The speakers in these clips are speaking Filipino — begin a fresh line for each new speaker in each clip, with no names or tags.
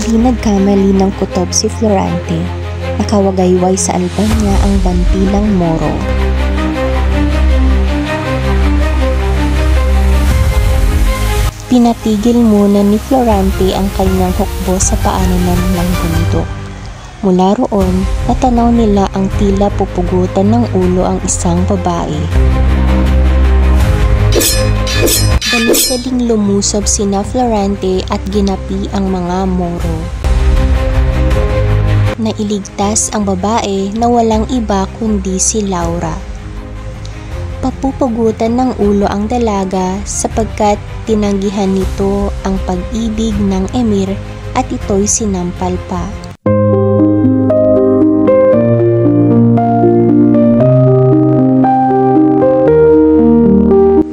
Hindi nagkamali ng kutob si Florante. Nakawagayway sa alban niya ang dampilang Moro. Pinatigil muna ni Florante ang kanyang hukbo sa paanan ng bundok. Mula roon, natanaw nila ang tila pupugutan ng ulo ang isang babae. Dalis-daling lumusob sina Florante at ginapi ang mga Moro. Nailigtas ang babae na walang iba kundi si Laura. Papupugutan ng ulo ang dalaga sapagkat tinanggihan nito ang pag-ibig ng emir at ito'y sinampal pa.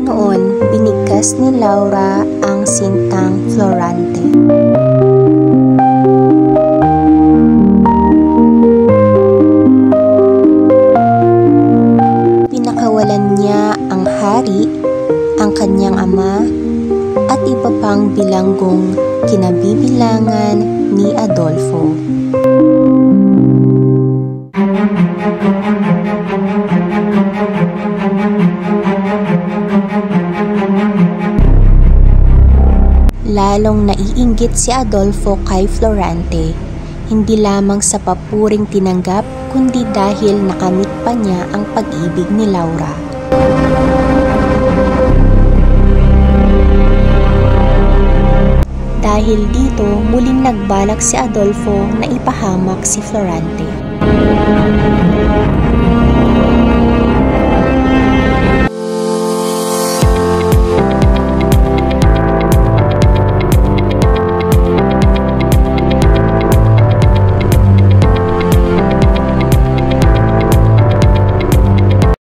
Noon, binigkas ni Laura ang sintang Florante. Pinakawalan niya ang hari, ang kanyang ama, at iba pang bilanggong kinabibilangan ni Adolfo. Lalong naiinggit si Adolfo kay Florante, hindi lamang sa papuring tinanggap kundi dahil nakamit pa niya ang pag-ibig ni Laura. Dahil dito, muling nagbalak si Adolfo na ipahamak si Florante.